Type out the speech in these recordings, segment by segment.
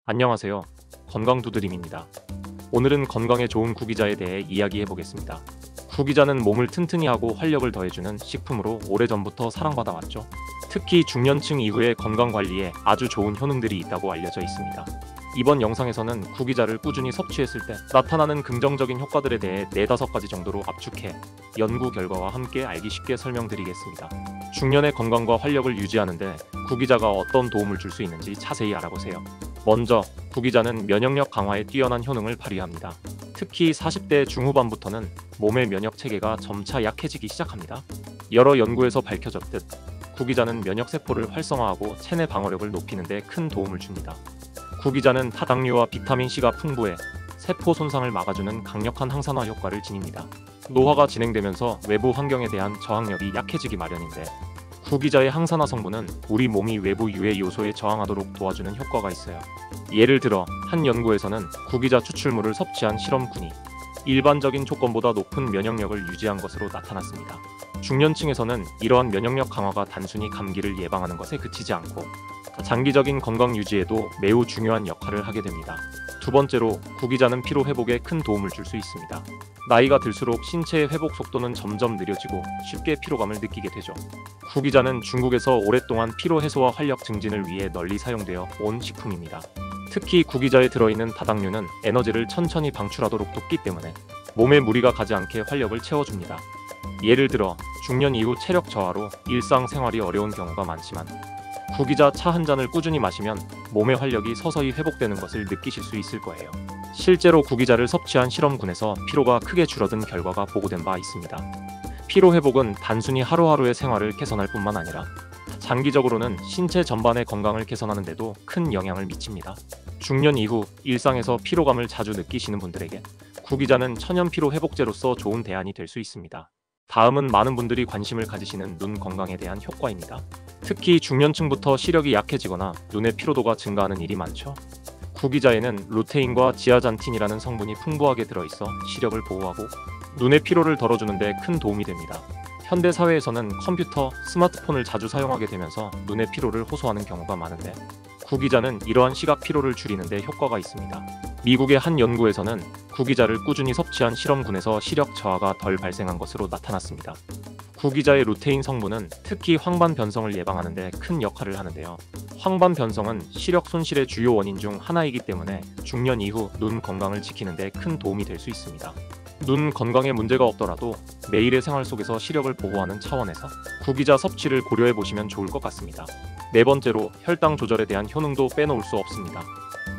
안녕하세요. 건강두드림입니다. 오늘은 건강에 좋은 구기자에 대해 이야기해 보겠습니다. 구기자는 몸을 튼튼히 하고 활력을 더해주는 식품으로 오래전부터 사랑받아 왔죠. 특히 중년층 이후의 건강관리에 아주 좋은 효능들이 있다고 알려져 있습니다. 이번 영상에서는 구기자를 꾸준히 섭취했을 때 나타나는 긍정적인 효과들에 대해 4-5가지 정도로 압축해 연구 결과와 함께 알기 쉽게 설명드리겠습니다. 중년의 건강과 활력을 유지하는데 구기자가 어떤 도움을 줄 수 있는지 자세히 알아보세요. 먼저 구기자는 면역력 강화에 뛰어난 효능을 발휘합니다. 특히 40대 중후반부터는 몸의 면역 체계가 점차 약해지기 시작합니다. 여러 연구에서 밝혀졌듯 구기자는 면역세포를 활성화하고 체내 방어력을 높이는 데 큰 도움을 줍니다. 구기자는 다당류와 비타민C가 풍부해 세포 손상을 막아주는 강력한 항산화 효과를 지닙니다. 노화가 진행되면서 외부 환경에 대한 저항력이 약해지기 마련인데 구기자의 항산화 성분은 우리 몸이 외부 유해 요소에 저항하도록 도와주는 효과가 있어요. 예를 들어 한 연구에서는 구기자 추출물을 섭취한 실험군이 일반적인 조건보다 높은 면역력을 유지한 것으로 나타났습니다. 중년층에서는 이러한 면역력 강화가 단순히 감기를 예방하는 것에 그치지 않고 장기적인 건강 유지에도 매우 중요한 역할을 하게 됩니다. 두 번째로 구기자는 피로 회복에 큰 도움을 줄 수 있습니다. 나이가 들수록 신체의 회복 속도는 점점 느려지고 쉽게 피로감을 느끼게 되죠. 구기자는 중국에서 오랫동안 피로 해소와 활력 증진을 위해 널리 사용되어 온 식품입니다. 특히 구기자에 들어있는 다당류는 에너지를 천천히 방출하도록 돕기 때문에 몸에 무리가 가지 않게 활력을 채워줍니다. 예를 들어 중년 이후 체력 저하로 일상생활이 어려운 경우가 많지만 구기자 차 한 잔을 꾸준히 마시면 몸의 활력이 서서히 회복되는 것을 느끼실 수 있을 거예요. 실제로 구기자를 섭취한 실험군에서 피로가 크게 줄어든 결과가 보고된 바 있습니다. 피로 회복은 단순히 하루하루의 생활을 개선할 뿐만 아니라 장기적으로는 신체 전반의 건강을 개선하는 데도 큰 영향을 미칩니다. 중년 이후 일상에서 피로감을 자주 느끼시는 분들에게 구기자는 천연 피로 회복제로서 좋은 대안이 될 수 있습니다. 다음은 많은 분들이 관심을 가지시는 눈 건강에 대한 효과입니다. 특히 중년층부터 시력이 약해지거나 눈의 피로도가 증가하는 일이 많죠. 구기자에는 루테인과 지아잔틴이라는 성분이 풍부하게 들어있어 시력을 보호하고 눈의 피로를 덜어주는 데 큰 도움이 됩니다. 현대 사회에서는 컴퓨터, 스마트폰을 자주 사용하게 되면서 눈의 피로를 호소하는 경우가 많은데 구기자는 이러한 시각 피로를 줄이는 데 효과가 있습니다. 미국의 한 연구에서는 구기자를 꾸준히 섭취한 실험군에서 시력 저하가 덜 발생한 것으로 나타났습니다. 구기자의 루테인 성분은 특히 황반 변성을 예방하는 데 큰 역할을 하는데요. 황반 변성은 시력 손실의 주요 원인 중 하나이기 때문에 중년 이후 눈 건강을 지키는 데 큰 도움이 될 수 있습니다. 눈 건강에 문제가 없더라도 매일의 생활 속에서 시력을 보호하는 차원에서 구기자 섭취를 고려해 보시면 좋을 것 같습니다. 네 번째로 혈당 조절에 대한 효능도 빼놓을 수 없습니다.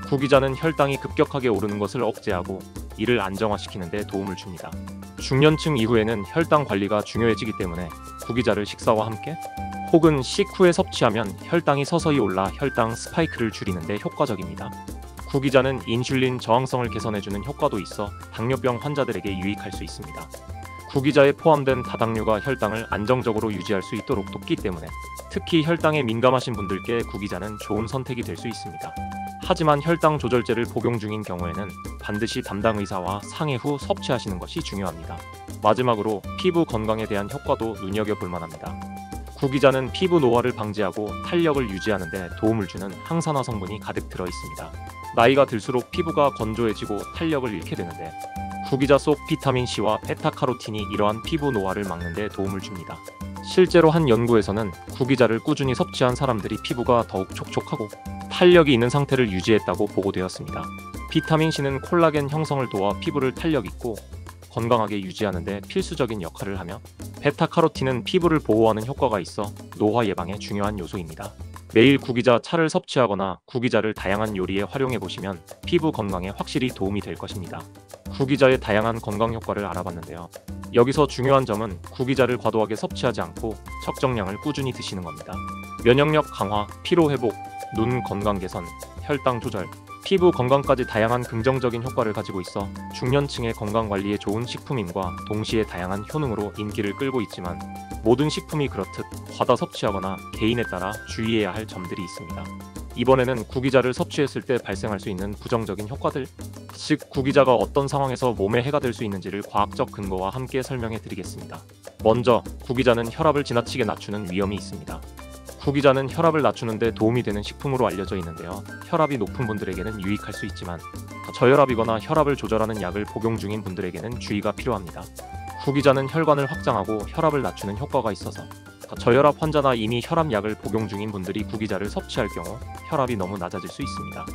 구기자는 혈당이 급격하게 오르는 것을 억제하고 이를 안정화시키는 데 도움을 줍니다. 중년층 이후에는 혈당 관리가 중요해지기 때문에 구기자를 식사와 함께 혹은 식후에 섭취하면 혈당이 서서히 올라 혈당 스파이크를 줄이는 데 효과적입니다. 구기자는 인슐린 저항성을 개선해주는 효과도 있어 당뇨병 환자들에게 유익할 수 있습니다. 구기자에 포함된 다당류가 혈당을 안정적으로 유지할 수 있도록 돕기 때문에 특히 혈당에 민감하신 분들께 구기자는 좋은 선택이 될 수 있습니다. 하지만 혈당 조절제를 복용 중인 경우에는 반드시 담당 의사와 상의 후 섭취하시는 것이 중요합니다. 마지막으로 피부 건강에 대한 효과도 눈여겨볼 만합니다. 구기자는 피부 노화를 방지하고 탄력을 유지하는 데 도움을 주는 항산화 성분이 가득 들어 있습니다. 나이가 들수록 피부가 건조해지고 탄력을 잃게 되는데 구기자 속 비타민C와 베타카로틴이 이러한 피부 노화를 막는 데 도움을 줍니다. 실제로 한 연구에서는 구기자를 꾸준히 섭취한 사람들이 피부가 더욱 촉촉하고 탄력이 있는 상태를 유지했다고 보고되었습니다. 비타민C는 콜라겐 형성을 도와 피부를 탄력 있고 건강하게 유지하는 데 필수적인 역할을 하며 베타카로틴은 피부를 보호하는 효과가 있어 노화 예방에 중요한 요소입니다. 매일 구기자 차를 섭취하거나 구기자를 다양한 요리에 활용해 보시면 피부 건강에 확실히 도움이 될 것입니다. 구기자의 다양한 건강 효과를 알아봤는데요. 여기서 중요한 점은 구기자를 과도하게 섭취하지 않고 적정량을 꾸준히 드시는 겁니다. 면역력 강화, 피로 회복, 눈 건강 개선, 혈당 조절, 피부 건강까지 다양한 긍정적인 효과를 가지고 있어 중년층의 건강관리에 좋은 식품임과 동시에 다양한 효능으로 인기를 끌고 있지만 모든 식품이 그렇듯 과다 섭취하거나 개인에 따라 주의해야 할 점들이 있습니다. 이번에는 구기자를 섭취했을 때 발생할 수 있는 부정적인 효과들, 즉 구기자가 어떤 상황에서 몸에 해가 될 수 있는지를 과학적 근거와 함께 설명해 드리겠습니다. 먼저 구기자는 혈압을 지나치게 낮추는 위험이 있습니다. 구기자는 혈압을 낮추는 데 도움이 되는 식품으로 알려져 있는데요. 혈압이 높은 분들에게는 유익할 수 있지만 저혈압이거나 혈압을 조절하는 약을 복용 중인 분들에게는 주의가 필요합니다. 구기자는 혈관을 확장하고 혈압을 낮추는 효과가 있어서 저혈압 환자나 이미 혈압약을 복용 중인 분들이 구기자를 섭취할 경우 혈압이 너무 낮아질 수 있습니다.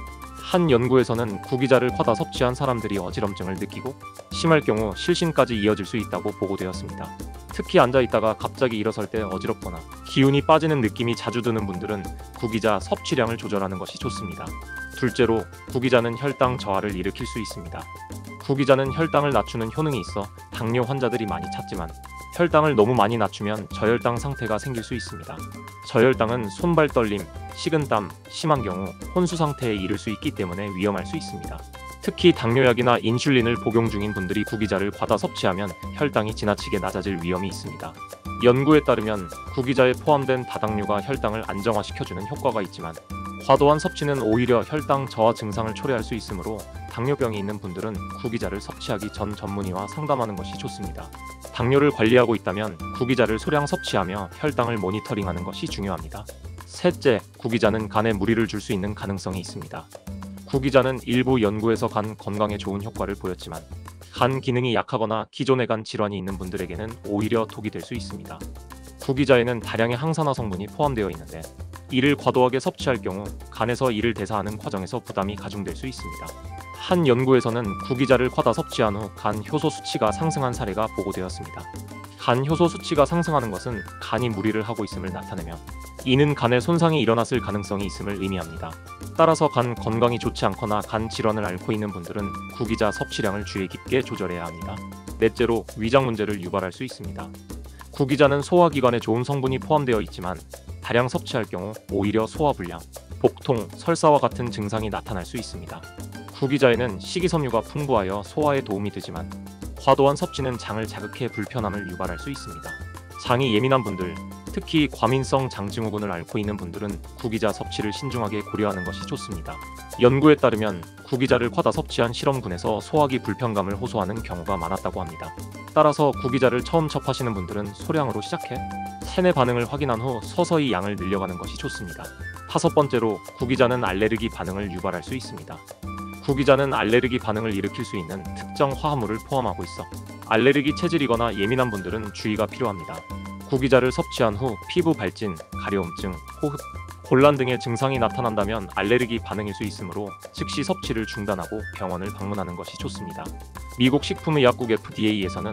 한 연구에서는 구기자를 과다 섭취한 사람들이 어지럼증을 느끼고 심할 경우 실신까지 이어질 수 있다고 보고되었습니다. 특히 앉아있다가 갑자기 일어설 때 어지럽거나 기운이 빠지는 느낌이 자주 드는 분들은 구기자 섭취량을 조절하는 것이 좋습니다. 둘째로, 구기자는 혈당 저하를 일으킬 수 있습니다. 구기자는 혈당을 낮추는 효능이 있어 당뇨 환자들이 많이 찾지만 혈당을 너무 많이 낮추면 저혈당 상태가 생길 수 있습니다. 저혈당은 손발 떨림, 식은땀, 심한 경우 혼수 상태에 이를 수 있기 때문에 위험할 수 있습니다. 특히 당뇨약이나 인슐린을 복용 중인 분들이 구기자를 과다 섭취하면 혈당이 지나치게 낮아질 위험이 있습니다. 연구에 따르면 구기자에 포함된 다당류가 혈당을 안정화시켜주는 효과가 있지만 과도한 섭취는 오히려 혈당 저하 증상을 초래할 수 있으므로 당뇨병이 있는 분들은 구기자를 섭취하기 전 전문의와 상담하는 것이 좋습니다. 당뇨를 관리하고 있다면 구기자를 소량 섭취하며 혈당을 모니터링하는 것이 중요합니다. 셋째, 구기자는 간에 무리를 줄 수 있는 가능성이 있습니다. 구기자는 일부 연구에서 간 건강에 좋은 효과를 보였지만 간 기능이 약하거나 기존의 간 질환이 있는 분들에게는 오히려 독이 될 수 있습니다. 구기자에는 다량의 항산화 성분이 포함되어 있는데 이를 과도하게 섭취할 경우 간에서 이를 대사하는 과정에서 부담이 가중될 수 있습니다. 한 연구에서는 구기자를 과다 섭취한 후 간 효소 수치가 상승한 사례가 보고되었습니다. 간 효소 수치가 상승하는 것은 간이 무리를 하고 있음을 나타내며 이는 간에 손상이 일어났을 가능성이 있음을 의미합니다. 따라서 간 건강이 좋지 않거나 간 질환을 앓고 있는 분들은 구기자 섭취량을 주의 깊게 조절해야 합니다. 넷째로, 위장 문제를 유발할 수 있습니다. 구기자는 소화기관에 좋은 성분이 포함되어 있지만 다량 섭취할 경우 오히려 소화불량, 복통, 설사와 같은 증상이 나타날 수 있습니다. 구기자에는 식이섬유가 풍부하여 소화에 도움이 되지만 과도한 섭취는 장을 자극해 불편함을 유발할 수 있습니다. 장이 예민한 분들, 특히 과민성 장증후군을 앓고 있는 분들은 구기자 섭취를 신중하게 고려하는 것이 좋습니다. 연구에 따르면 구기자를 과다 섭취한 실험군에서 소화기 불편감을 호소하는 경우가 많았다고 합니다. 따라서 구기자를 처음 접하시는 분들은 소량으로 시작해 체내 반응을 확인한 후 서서히 양을 늘려가는 것이 좋습니다. 다섯 번째로, 구기자는 알레르기 반응을 유발할 수 있습니다. 구기자는 알레르기 반응을 일으킬 수 있는 특정 화합물을 포함하고 있어 알레르기 체질이거나 예민한 분들은 주의가 필요합니다. 구기자를 섭취한 후 피부 발진, 가려움증, 호흡, 곤란 등의 증상이 나타난다면 알레르기 반응일 수 있으므로 즉시 섭취를 중단하고 병원을 방문하는 것이 좋습니다. 미국 식품의약국 FDA에서는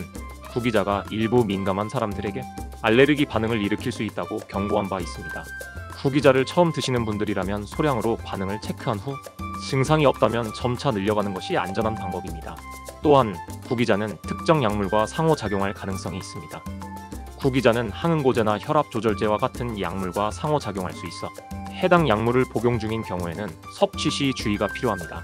구기자가 일부 민감한 사람들에게 알레르기 반응을 일으킬 수 있다고 경고한 바 있습니다. 구기자를 처음 드시는 분들이라면 소량으로 반응을 체크한 후 증상이 없다면 점차 늘려가는 것이 안전한 방법입니다. 또한 구기자는 특정 약물과 상호작용할 가능성이 있습니다. 구기자는 항응고제나 혈압 조절제와 같은 약물과 상호작용할 수 있어 해당 약물을 복용 중인 경우에는 섭취 시 주의가 필요합니다.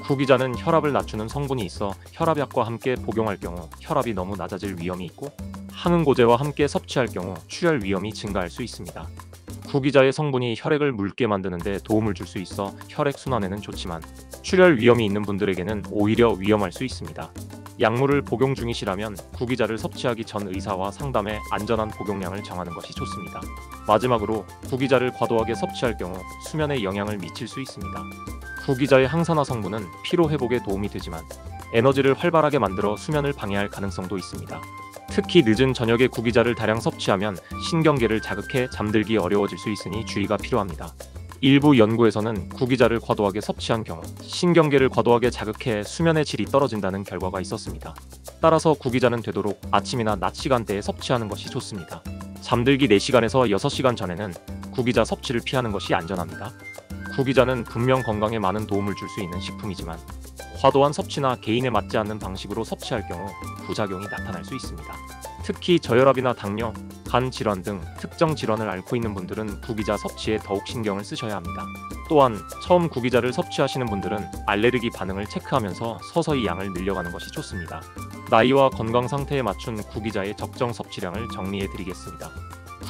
구기자는 혈압을 낮추는 성분이 있어 혈압약과 함께 복용할 경우 혈압이 너무 낮아질 위험이 있고 항응고제와 함께 섭취할 경우 출혈 위험이 증가할 수 있습니다. 구기자의 성분이 혈액을 묽게 만드는 데 도움을 줄 수 있어 혈액순환에는 좋지만 출혈 위험이 있는 분들에게는 오히려 위험할 수 있습니다. 약물을 복용 중이시라면 구기자를 섭취하기 전 의사와 상담해 안전한 복용량을 정하는 것이 좋습니다. 마지막으로, 구기자를 과도하게 섭취할 경우 수면에 영향을 미칠 수 있습니다. 구기자의 항산화 성분은 피로 회복에 도움이 되지만 에너지를 활발하게 만들어 수면을 방해할 가능성도 있습니다. 특히 늦은 저녁에 구기자를 다량 섭취하면 신경계를 자극해 잠들기 어려워질 수 있으니 주의가 필요합니다. 일부 연구에서는 구기자를 과도하게 섭취한 경우 신경계를 과도하게 자극해 수면의 질이 떨어진다는 결과가 있었습니다. 따라서 구기자는 되도록 아침이나 낮 시간대에 섭취하는 것이 좋습니다. 잠들기 4시간에서 6시간 전에는 구기자 섭취를 피하는 것이 안전합니다. 구기자는 분명 건강에 많은 도움을 줄 수 있는 식품이지만 과도한 섭취나 개인에 맞지 않는 방식으로 섭취할 경우 부작용이 나타날 수 있습니다. 특히 저혈압이나 당뇨, 간 질환 등 특정 질환을 앓고 있는 분들은 구기자 섭취에 더욱 신경을 쓰셔야 합니다. 또한 처음 구기자를 섭취하시는 분들은 알레르기 반응을 체크하면서 서서히 양을 늘려가는 것이 좋습니다. 나이와 건강 상태에 맞춘 구기자의 적정 섭취량을 정리해 드리겠습니다.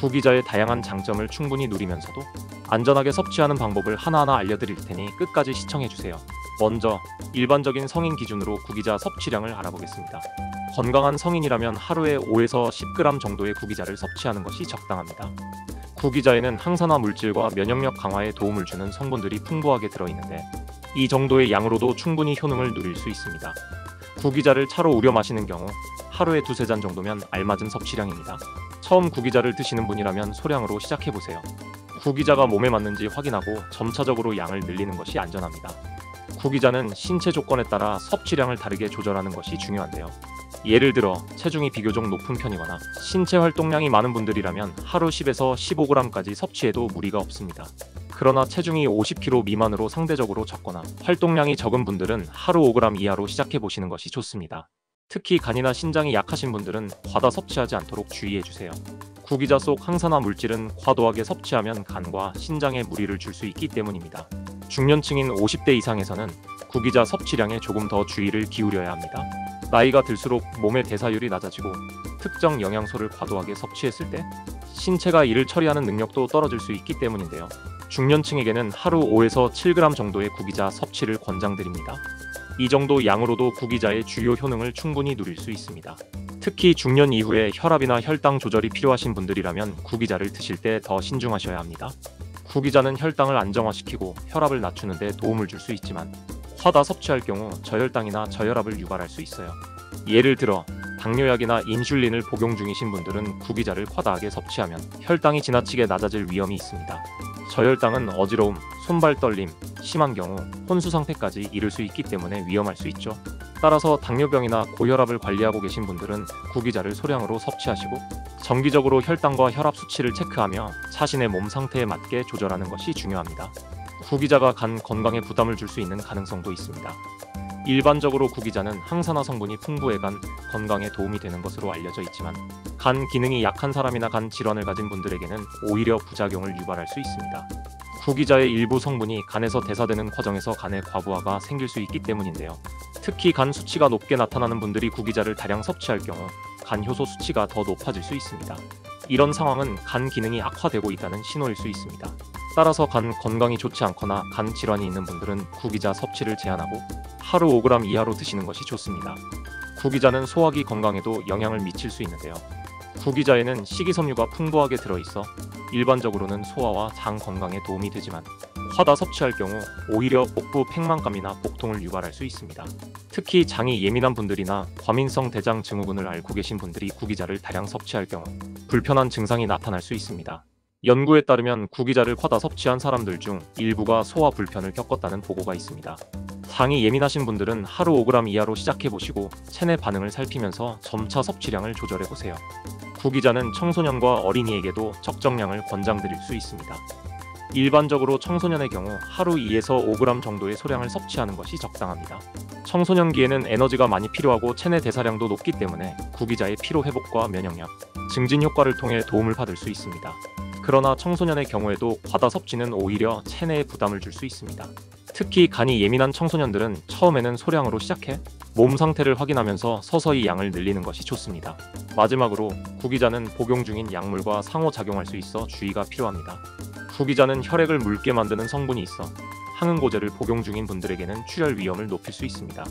구기자의 다양한 장점을 충분히 누리면서도 안전하게 섭취하는 방법을 하나하나 알려드릴 테니 끝까지 시청해주세요. 먼저 일반적인 성인 기준으로 구기자 섭취량을 알아보겠습니다. 건강한 성인이라면 하루에 5에서 10g 정도의 구기자를 섭취하는 것이 적당합니다. 구기자에는 항산화 물질과 면역력 강화에 도움을 주는 성분들이 풍부하게 들어있는데 이 정도의 양으로도 충분히 효능을 누릴 수 있습니다. 구기자를 차로 우려 마시는 경우 하루에 2~3잔 정도면 알맞은 섭취량입니다. 처음 구기자를 드시는 분이라면 소량으로 시작해보세요. 구기자가 몸에 맞는지 확인하고 점차적으로 양을 늘리는 것이 안전합니다. 구기자는 신체 조건에 따라 섭취량을 다르게 조절하는 것이 중요한데요. 예를 들어 체중이 비교적 높은 편이거나 신체 활동량이 많은 분들이라면 하루 10에서 15g까지 섭취해도 무리가 없습니다. 그러나 체중이 50kg 미만으로 상대적으로 적거나 활동량이 적은 분들은 하루 5g 이하로 시작해보시는 것이 좋습니다. 특히 간이나 신장이 약하신 분들은 과다 섭취하지 않도록 주의해주세요. 구기자 속 항산화 물질은 과도하게 섭취하면 간과 신장에 무리를 줄 수 있기 때문입니다. 중년층인 50대 이상에서는 구기자 섭취량에 조금 더 주의를 기울여야 합니다. 나이가 들수록 몸의 대사율이 낮아지고 특정 영양소를 과도하게 섭취했을 때 신체가 이를 처리하는 능력도 떨어질 수 있기 때문인데요. 중년층에게는 하루 5에서 7g 정도의 구기자 섭취를 권장드립니다. 이 정도 양으로도 구기자의 주요 효능을 충분히 누릴 수 있습니다. 특히 중년 이후에 혈압이나 혈당 조절이 필요하신 분들이라면 구기자를 드실 때 더 신중하셔야 합니다. 구기자는 혈당을 안정화시키고 혈압을 낮추는 데 도움을 줄 수 있지만 과다 섭취할 경우 저혈당이나 저혈압을 유발할 수 있어요. 예를 들어 당뇨약이나 인슐린을 복용 중이신 분들은 구기자를 과다하게 섭취하면 혈당이 지나치게 낮아질 위험이 있습니다. 저혈당은 어지러움, 손발 떨림, 심한 경우 혼수 상태까지 이를 수 있기 때문에 위험할 수 있죠. 따라서 당뇨병이나 고혈압을 관리하고 계신 분들은 구기자를 소량으로 섭취하시고 정기적으로 혈당과 혈압 수치를 체크하며 자신의 몸 상태에 맞게 조절하는 것이 중요합니다. 구기자가 간 건강에 부담을 줄 수 있는 가능성도 있습니다. 일반적으로 구기자는 항산화 성분이 풍부해 간 건강에 도움이 되는 것으로 알려져 있지만 간 기능이 약한 사람이나 간 질환을 가진 분들에게는 오히려 부작용을 유발할 수 있습니다. 구기자의 일부 성분이 간에서 대사되는 과정에서 간의 과부하가 생길 수 있기 때문인데요. 특히 간 수치가 높게 나타나는 분들이 구기자를 다량 섭취할 경우 간 효소 수치가 더 높아질 수 있습니다. 이런 상황은 간 기능이 악화되고 있다는 신호일 수 있습니다. 따라서 간 건강이 좋지 않거나 간 질환이 있는 분들은 구기자 섭취를 제한하고 하루 5g 이하로 드시는 것이 좋습니다. 구기자는 소화기 건강에도 영향을 미칠 수 있는데요. 구기자에는 식이섬유가 풍부하게 들어있어 일반적으로는 소화와 장 건강에 도움이 되지만 과다 섭취할 경우 오히려 복부 팽만감이나 복통을 유발할 수 있습니다. 특히 장이 예민한 분들이나 과민성 대장 증후군을 앓고 계신 분들이 구기자를 다량 섭취할 경우 불편한 증상이 나타날 수 있습니다. 연구에 따르면 구기자를 과다 섭취한 사람들 중 일부가 소화 불편을 겪었다는 보고가 있습니다. 장이 예민하신 분들은 하루 5g 이하로 시작해보시고 체내 반응을 살피면서 점차 섭취량을 조절해보세요. 구기자는 청소년과 어린이에게도 적정량을 권장드릴 수 있습니다. 일반적으로 청소년의 경우 하루 2에서 5g 정도의 소량을 섭취하는 것이 적당합니다. 청소년기에는 에너지가 많이 필요하고 체내 대사량도 높기 때문에 구기자의 피로 회복과 면역력, 증진 효과를 통해 도움을 받을 수 있습니다. 그러나 청소년의 경우에도 과다 섭취는 오히려 체내에 부담을 줄 수 있습니다. 특히 간이 예민한 청소년들은 처음에는 소량으로 시작해 몸 상태를 확인하면서 서서히 양을 늘리는 것이 좋습니다. 마지막으로 구기자는 복용 중인 약물과 상호작용할 수 있어 주의가 필요합니다. 구기자는 혈액을 묽게 만드는 성분이 있어 항응고제를 복용 중인 분들에게는 출혈 위험을 높일 수 있습니다.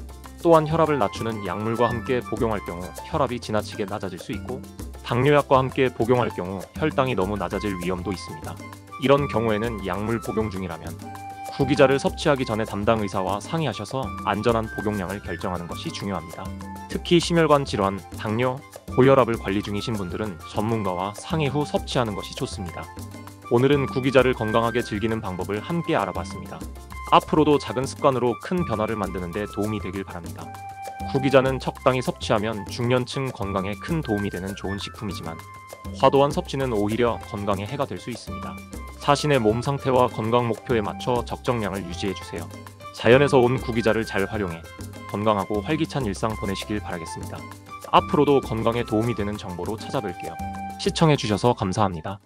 또한 혈압을 낮추는 약물과 함께 복용할 경우 혈압이 지나치게 낮아질 수 있고 당뇨약과 함께 복용할 경우 혈당이 너무 낮아질 위험도 있습니다. 이런 경우에는 약물 복용 중이라면 구기자를 섭취하기 전에 담당 의사와 상의하셔서 안전한 복용량을 결정하는 것이 중요합니다. 특히 심혈관 질환, 당뇨, 고혈압을 관리 중이신 분들은 전문가와 상의 후 섭취하는 것이 좋습니다. 오늘은 구기자를 건강하게 즐기는 방법을 함께 알아봤습니다. 앞으로도 작은 습관으로 큰 변화를 만드는 데 도움이 되길 바랍니다. 구기자는 적당히 섭취하면 중년층 건강에 큰 도움이 되는 좋은 식품이지만 과도한 섭취는 오히려 건강에 해가 될 수 있습니다. 자신의 몸 상태와 건강 목표에 맞춰 적정량을 유지해주세요. 자연에서 온 구기자를 잘 활용해 건강하고 활기찬 일상 보내시길 바라겠습니다. 앞으로도 건강에 도움이 되는 정보로 찾아뵐게요. 시청해주셔서 감사합니다.